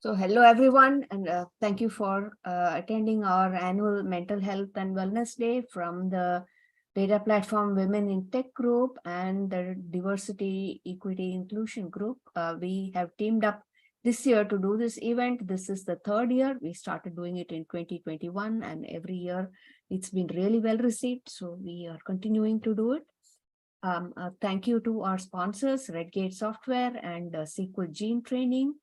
So hello everyone, and thank you for attending our annual Mental Health and Wellness Day from the Data Platform Women in Tech group and the Diversity, Equity, Inclusion group. We have teamed up this year to do this event. This is the third year. We started doing it in 2021, and every year it's been really well received. So we are continuing to do it. Thank you to our sponsors, Redgate Software and SQL Gene Training.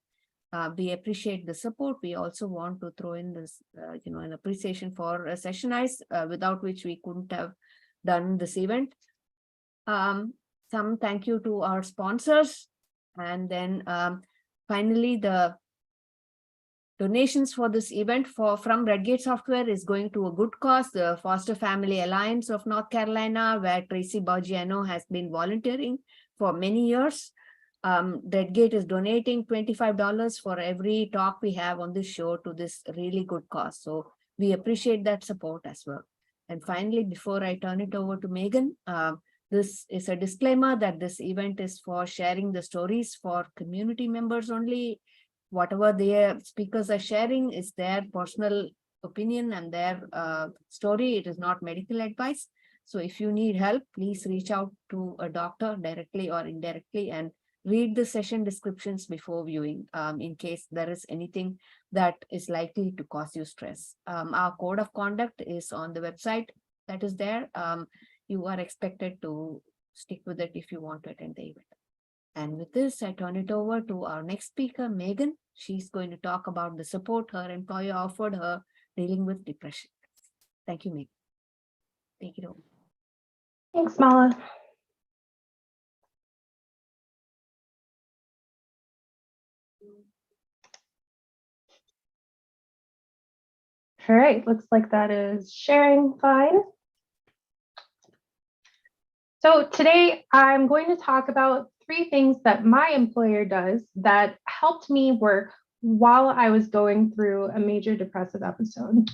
We appreciate the support. We also want to throw in this, an appreciation for Sessionize, without which we couldn't have done this event. Some thank you to our sponsors. And then finally, the donations for this event from Redgate Software is going to a good cause, the Foster Family Alliance of North Carolina, where Tracy Borgiano has been volunteering for many years. Redgate is donating $25 for every talk we have on this show to this really good cause. So we appreciate that support as well. And finally, before I turn it over to Meagan, this is a disclaimer that this event is for sharing the stories for community members only. Whatever their speakers are sharing is their personal opinion and their story. It is not medical advice. So if you need help, please reach out to a doctor directly or indirectly and read the session descriptions before viewing in case there is anything that is likely to cause you stress. Our code of conduct is on the website that is there. You are expected to stick with it if you want to attend the event. And with this, I turn it over to our next speaker, Meagan. She's going to talk about the support her employer offered her dealing with depression. Thank you, Meagan. Take it over. Thanks, Mala. All right, looks like that is sharing fine. So today I'm going to talk about 3 things that my employer does that helped me work while I was going through a major depressive episode.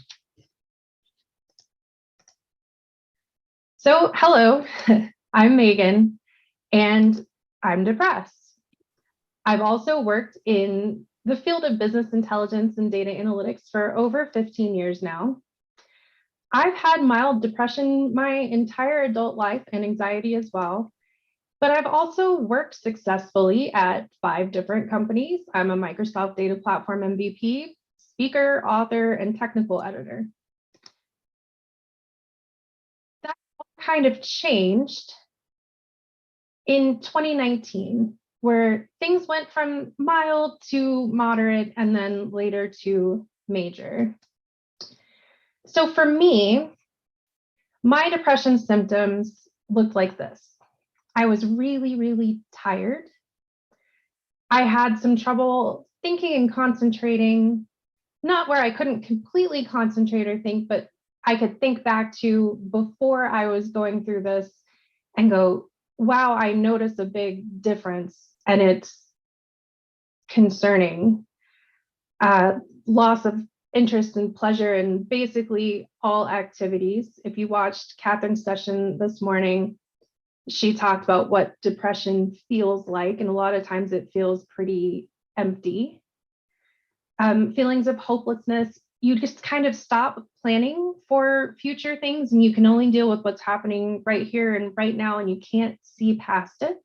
So hello, I'm Meagan, and I'm depressed. I've also worked in the field of business intelligence and data analytics for over 15 years now. I've had mild depression my entire adult life and anxiety as well, but I've also worked successfully at 5 different companies. I'm a Microsoft Data Platform MVP, speaker, author, and technical editor. That kind of changed in 2019, where things went from mild to moderate and then later to major. So for me, my depression symptoms looked like this. I was really, really tired. I had some trouble thinking and concentrating, not where I couldn't completely concentrate or think, but I could think back to before I was going through this and go, wow, I noticed a big difference and it's concerning. Loss of interest and pleasure in basically all activities. If you watched Catherine's session this morning, she talked about what depression feels like, and a lot of times it feels pretty empty. Feelings of hopelessness, you just kind of stop planning for future things and you can only deal with what's happening right here and right now, and you can't see past it.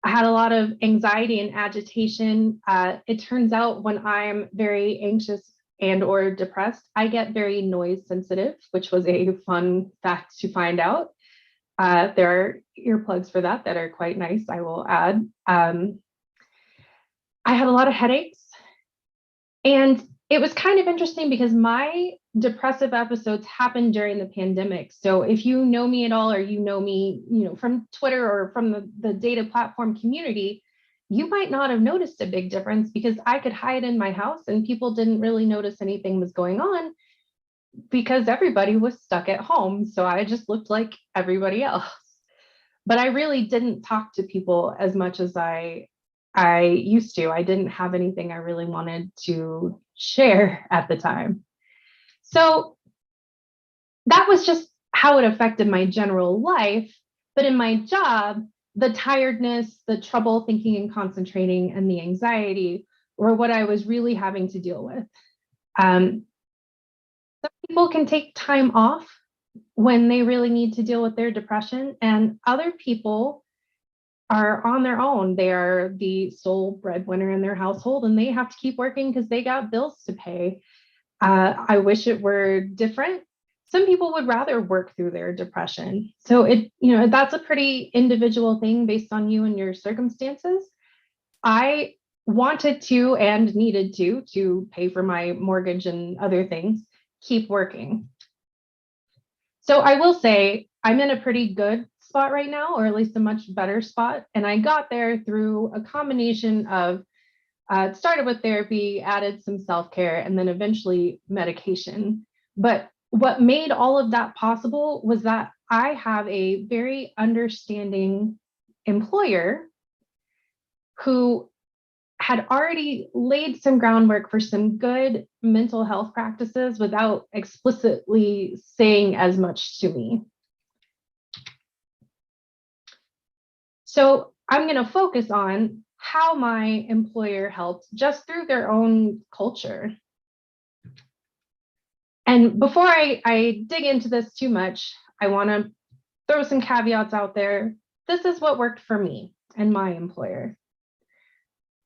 I had a lot of anxiety and agitation. It turns out when I'm very anxious and or depressed, I get very noise sensitive, which was a fun fact to find out. There are earplugs for that are quite nice, I will add. I had a lot of headaches, and it was kind of interesting because my depressive episodes happened during the pandemic. So if you know me at all, or you know me, from Twitter or from the data platform community, you might not have noticed a big difference because I could hide in my house and people didn't really notice anything was going on because everybody was stuck at home. So I just looked like everybody else. But I really didn't talk to people as much as I used to. I didn't have anything I really wanted to share at the time. So that was just how it affected my general life. But in my job, the tiredness, the trouble thinking and concentrating, and the anxiety or what I was really having to deal with. Some people can take time off when they really need to deal with their depression, and other people are on their own. They are the sole breadwinner in their household and they have to keep working because they got bills to pay. I wish it were different. Some people would rather work through their depression. So that's a pretty individual thing based on you and your circumstances. I wanted to and needed to pay for my mortgage and other things, keep working. So I will say I'm in a pretty good spot right now, or at least a much better spot. And I got there through a combination of it started with therapy, added some self-care, and then eventually medication. But what made all of that possible was that I have a very understanding employer who had already laid some groundwork for some good mental health practices without explicitly saying as much to me. So I'm going to focus on how my employer helped just through their own culture. And before I dig into this too much, I want to throw some caveats out there. This is what worked for me and my employer.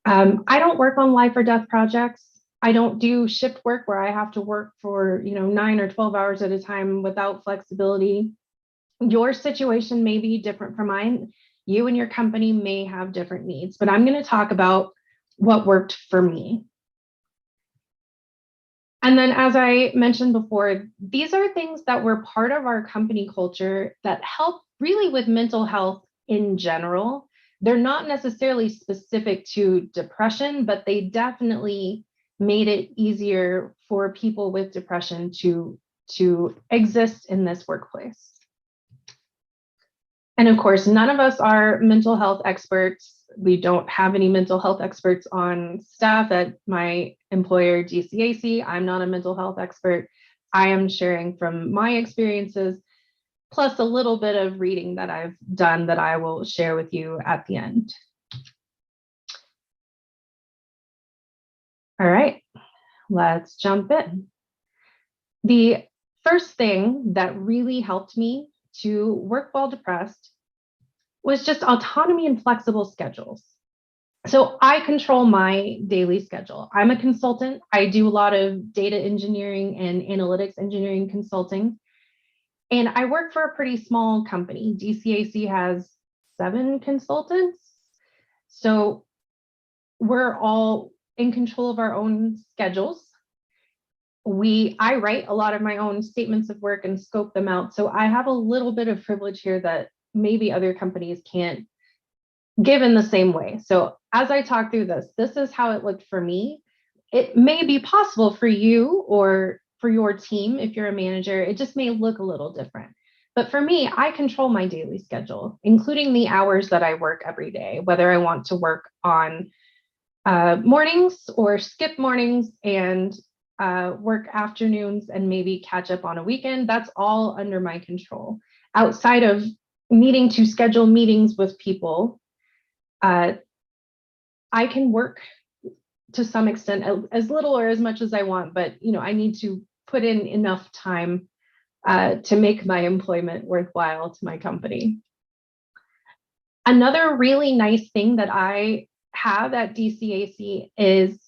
I don't work on life or death projects. I don't do shift work where I have to work for 9 or 12 hours at a time without flexibility. Your situation may be different from mine. You and your company may have different needs, but I'm going to talk about what worked for me. And then, as I mentioned before, these are things that were part of our company culture that help really with mental health in general. They're not necessarily specific to depression, but they definitely made it easier for people with depression to exist in this workplace. And of course, none of us are mental health experts. We don't have any mental health experts on staff at my employer, DCAC. I'm not a mental health expert. I am sharing from my experiences, plus a little bit of reading that I've done that I will share with you at the end. All right, let's jump in. The first thing that really helped me to work while depressed was just autonomy and flexible schedules. So I control my daily schedule. I'm a consultant. I do a lot of data engineering and analytics engineering consulting. And I work for a pretty small company. DCAC has 7 consultants. So we're all in control of our own schedules. I write a lot of my own statements of work and scope them out. So I have a little bit of privilege here that maybe other companies can't give in the same way. So as I talk through this is how it looked for me. It may be possible for you or for your team. If you're a manager, it just may look a little different. But for me, I control my daily schedule, including the hours that I work every day, whether I want to work on mornings or skip mornings and work afternoons and maybe catch up on a weekend. That's all under my control. Outside of needing to schedule meetings with people, I can work to some extent, as little or as much as I want, but I need to put in enough time to make my employment worthwhile to my company. Another really nice thing that I have at DCAC is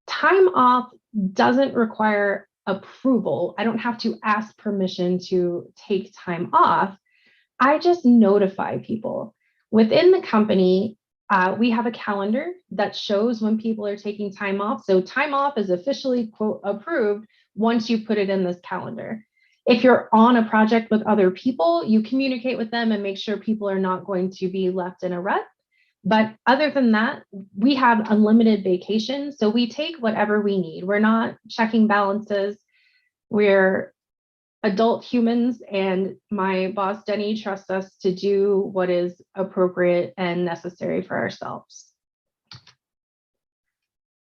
time off doesn't require approval. I don't have to ask permission to take time off. I just notify people. Within the company, we have a calendar that shows when people are taking time off. So time off is officially, quote, approved once you put it in this calendar. If you're on a project with other people, you communicate with them and make sure people are not going to be left in a rut. But other than that, we have unlimited vacation. So we take whatever we need. We're not checking balances. We're adult humans, and my boss, Denny, trusts us to do what is appropriate and necessary for ourselves.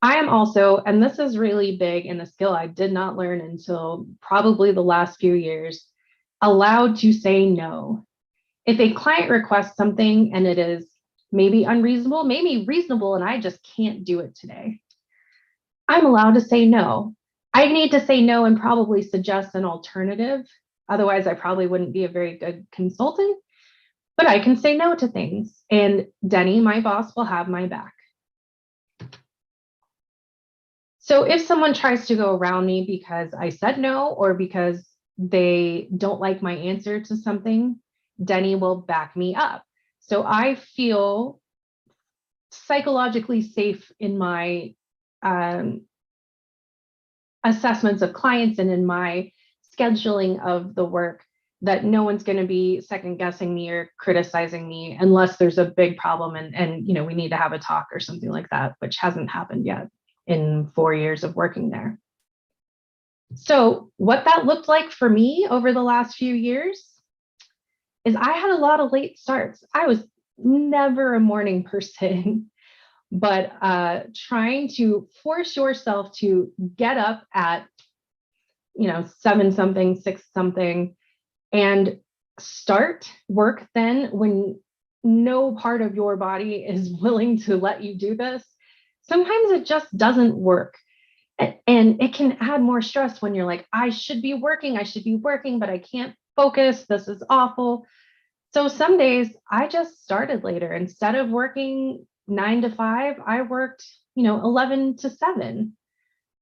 I am also, and this is really big and a skill I did not learn until probably the last few years, allowed to say no. If a client requests something and it is maybe unreasonable, maybe reasonable, and I just can't do it today, I'm allowed to say no. I need to say no and probably suggest an alternative. Otherwise, I probably wouldn't be a very good consultant, but I can say no to things. And Denny, my boss, will have my back. So if someone tries to go around me because I said no or because they don't like my answer to something, Denny will back me up. So I feel psychologically safe in my assessments of clients and in my scheduling of the work, that no one's going to be second guessing me or criticizing me unless there's a big problem and we need to have a talk or something like that, which hasn't happened yet in 4 years of working there. So what that looked like for me over the last few years is I had a lot of late starts. I was never a morning person, but trying to force yourself to get up at 7 something, 6 something, and start work then when no part of your body is willing to let you do this. Sometimes it just doesn't work. And it can add more stress when you're like, I should be working, but I can't focus. This is awful. So some days I just started later. Instead of working 9 to 5, I worked, 11 to 7.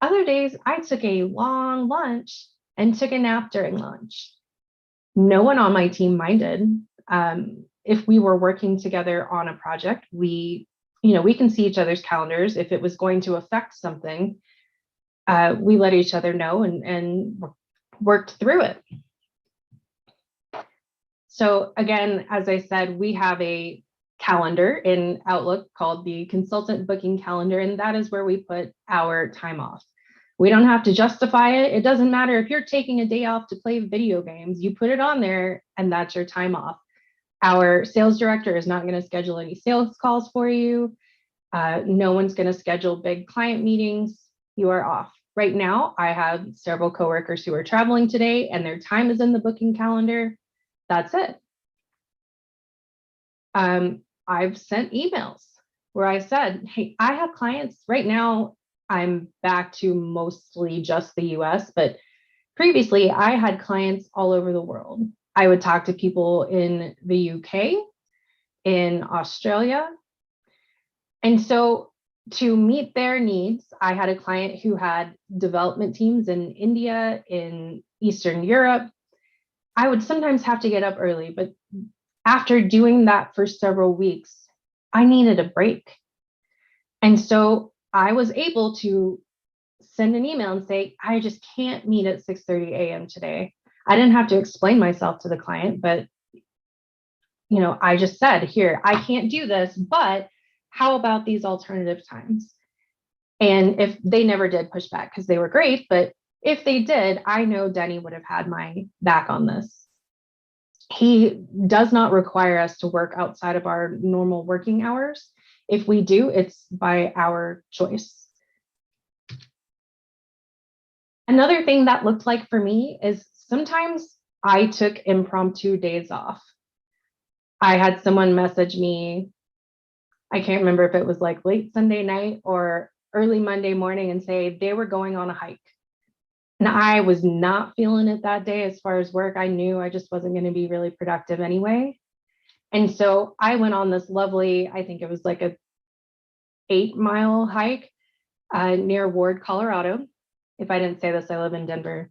Other days I took a long lunch and took a nap during lunch. No one on my team minded. If we were working together on a project, we can see each other's calendars. If it was going to affect something, we let each other know and worked through it. So again, as I said, we have a calendar in Outlook called the consultant booking calendar, and that is where we put our time off. We don't have to justify it. It doesn't matter if you're taking a day off to play video games, you put it on there and that's your time off. Our sales director is not going to schedule any sales calls for you. No one's going to schedule big client meetings. You are off. Right now, I have several coworkers who are traveling today and their time is in the booking calendar. That's it. I've sent emails where I said, hey, I have clients right now. I'm back to mostly just the US, but previously I had clients all over the world. I would talk to people in the UK, in Australia. And so to meet their needs, I had a client who had development teams in India, in Eastern Europe. I would sometimes have to get up early, but after doing that for several weeks, I needed a break. And so I was able to send an email and say, I just can't meet at 6:30 a.m. today. I didn't have to explain myself to the client, but I just said, here, I can't do this, but how about these alternative times? And if they never did push back because they were great, but if they did, I know Denny would have had my back on this. He does not require us to work outside of our normal working hours. If we do, it's by our choice. Another thing that looked like for me is sometimes I took impromptu days off. I had someone message me, I can't remember if it was like late Sunday night or early Monday morning, and say they were going on a hike. And I was not feeling it that day as far as work. I knew I just wasn't going to be really productive anyway. And so I went on this lovely, I think it was like a 8-mile hike near Ward, Colorado. If I didn't say this, I live in Denver.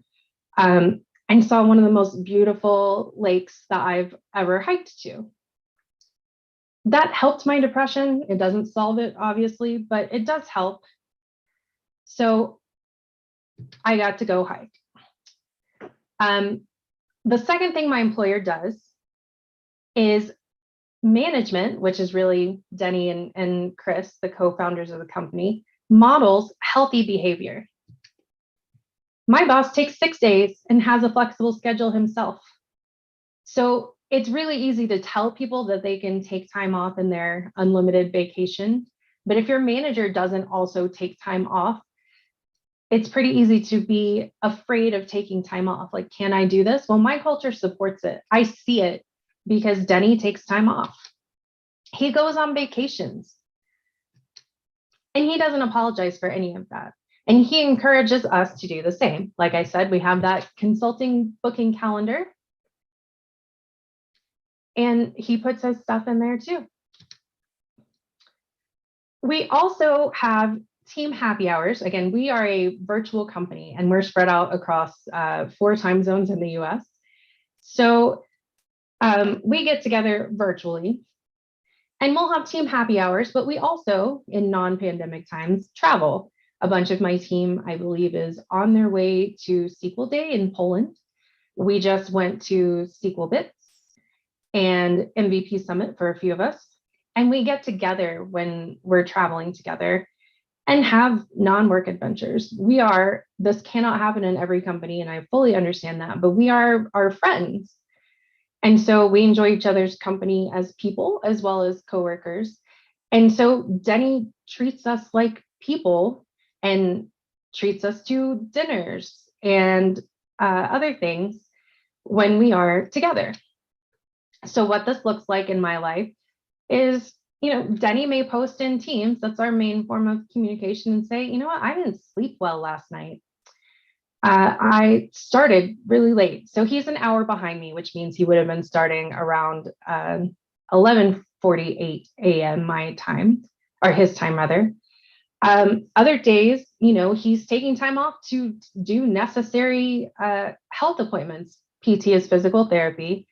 And saw one of the most beautiful lakes that I've ever hiked to. That helped my depression. It doesn't solve it, obviously, but it does help. So I got to go hike. The second thing my employer does is management, which is really Denny and Chris, the co-founders of the company, models healthy behavior. My boss takes 6 days and has a flexible schedule himself. So it's really easy to tell people that they can take time off in their unlimited vacation. But if your manager doesn't also take time off, it's pretty easy to be afraid of taking time off. Like, can I do this? Well, my culture supports it. I see it because Denny takes time off. He goes on vacations and he doesn't apologize for any of that. And he encourages us to do the same. Like I said, we have that consulting booking calendar. And he puts his stuff in there too. We also have team happy hours. Again, we are a virtual company and we're spread out across 4 time zones in the US. So we get together virtually and we'll have team happy hours, but we also, in non-pandemic times, travel. A bunch of my team, I believe, is on their way to SQL Day in Poland. We just went to SQL Bits and MVP Summit for a few of us. And we get together when we're traveling together and have non-work adventures. This cannot happen in every company, and I fully understand that, but we are our friends. And so we enjoy each other's company as people as well as coworkers. And so Denny treats us like people and treats us to dinners and other things when we are together. So what this looks like in my life is, Denny may post in Teams, that's our main form of communication, and say, you know what, I didn't sleep well last night. I started really late. So he's an hour behind me, which means he would have been starting around 11:48 a.m. my time, or his time rather. Other days, he's taking time off to do necessary health appointments. PT is physical therapy.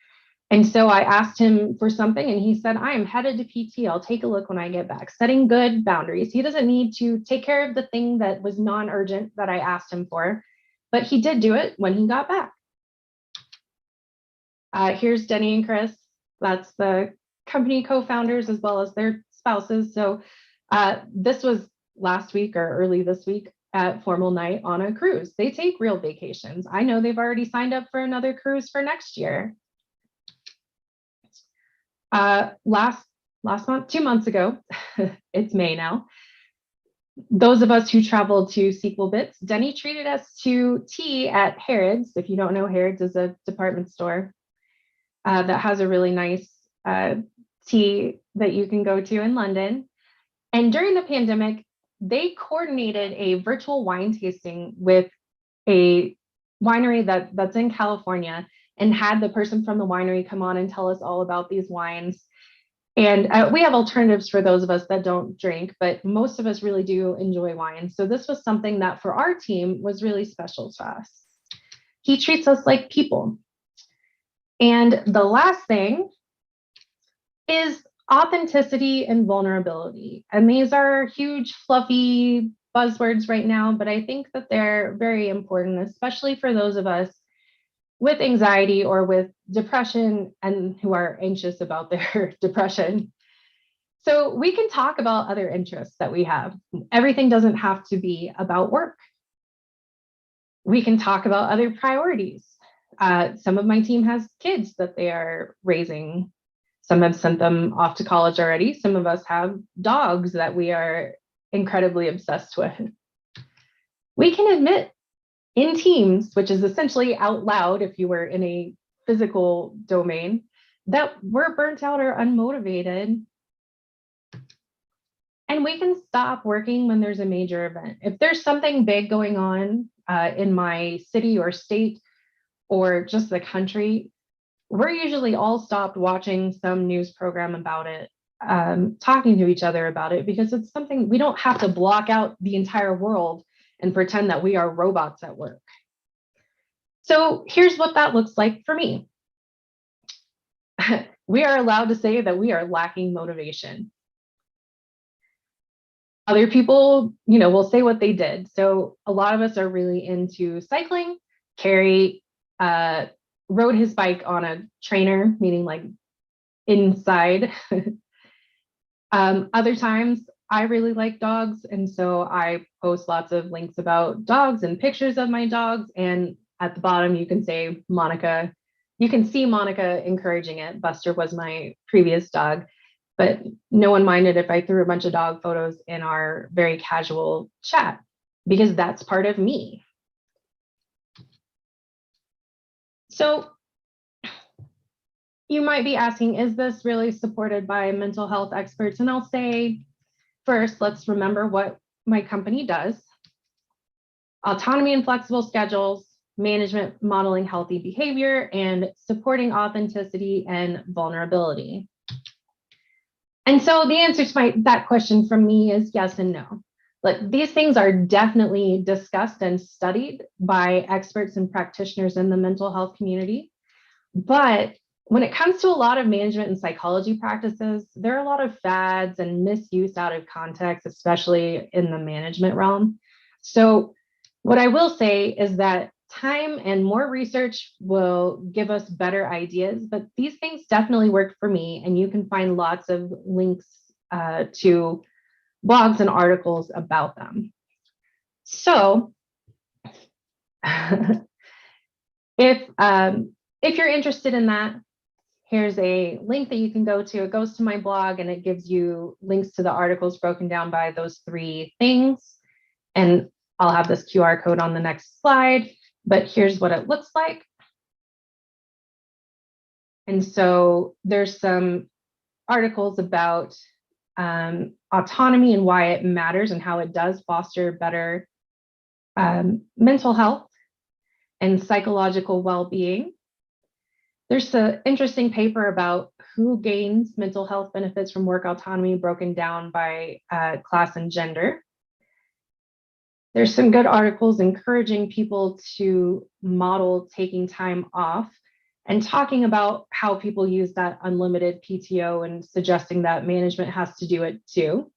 And so I asked him for something and he said, I am headed to PT. I'll take a look when I get back, setting good boundaries. He doesn't need to take care of the thing that was non-urgent that I asked him for, but he did do it when he got back. Here's Denny and Chris. That's the company co-founders as well as their spouses. So this was last week or early this week at formal night on a cruise. They take real vacations. I know they've already signed up for another cruise for next year. Last month, 2 months ago, it's May now, those of us who traveled to SQL Bits, Denny treated us to tea at Harrods. If you don't know, Harrods is a department store that has a really nice tea that you can go to in London. And during the pandemic, they coordinated a virtual wine tasting with a winery that's in California, and had the person from the winery come on and tell us all about these wines. And we have alternatives for those of us that don't drink, but most of us really do enjoy wine. So this was something that for our team was really special to us. He treats us like people. And the last thing is authenticity and vulnerability. And these are huge, fluffy buzzwords right now, but I think that they're very important, especially for those of us with anxiety or with depression and who are anxious about their depression. So we can talk about other interests that we have. Everything doesn't have to be about work. We can talk about other priorities. Some of my team has kids that they are raising. Some have sent them off to college already. Some of us have dogs that we are incredibly obsessed with. We can admit in Teams, which is essentially out loud if you were in a physical domain, that we're burnt out or unmotivated. And we can stop working when there's a major event. If there's something big going on in my city or state or just the country, we're usually all stopped watching some news program about it, talking to each other about it, because it's something we don't have to block out the entire world and pretend that we are robots at work. So here's what that looks like for me. We are allowed to say that we are lacking motivation. Other people, will say what they did. So a lot of us are really into cycling. Carrie rode his bike on a trainer, meaning like inside. Other times, I really like dogs, and so I post lots of links about dogs and pictures of my dogs. And at the bottom, you can say Monica. You can see Monica encouraging it. Buster was my previous dog, but no one minded if I threw a bunch of dog photos in our very casual chat, because that's part of me. So you might be asking, is this really supported by mental health experts? And I'll say, first, let's remember what my company does. autonomy and flexible schedules, management modeling healthy behavior, and supporting authenticity and vulnerability. And so the answer to that question from me is yes and no. Like, these things are definitely discussed and studied by experts and practitioners in the mental health community. But when it comes to a lot of management and psychology practices, there are a lot of fads and misuse out of context, especially in the management realm. So what I will say is that time and more research will give us better ideas, but these things definitely work for me, and you can find lots of links to blogs and articles about them. So if you're interested in that, here's a link that you can go to. It goes to my blog and it gives you links to the articles broken down by those 3 things. And I'll have this QR code on the next slide, but here's what it looks like. And so there's some articles about autonomy and why it matters and how it does foster better mental health and psychological well-being. There's an interesting paper about who gains mental health benefits from work autonomy broken down by class and gender. There's some good articles encouraging people to model taking time off and talking about how people use that unlimited PTO and suggesting that management has to do it too.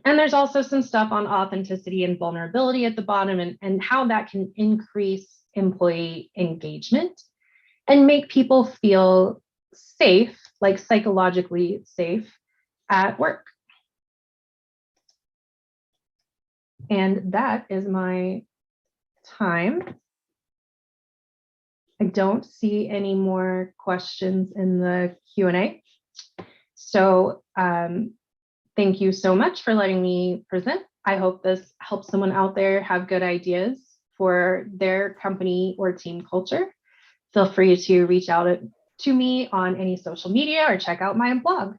And there's also some stuff on authenticity and vulnerability at the bottom, and how that can increase employee engagement and make people feel safe, like psychologically safe at work. And that is my time. I don't see any more questions in the Q&A. So thank you so much for letting me present. I hope this helps someone out there have good ideas for their company or team culture. Feel free to reach out to me on any social media or check out my blog.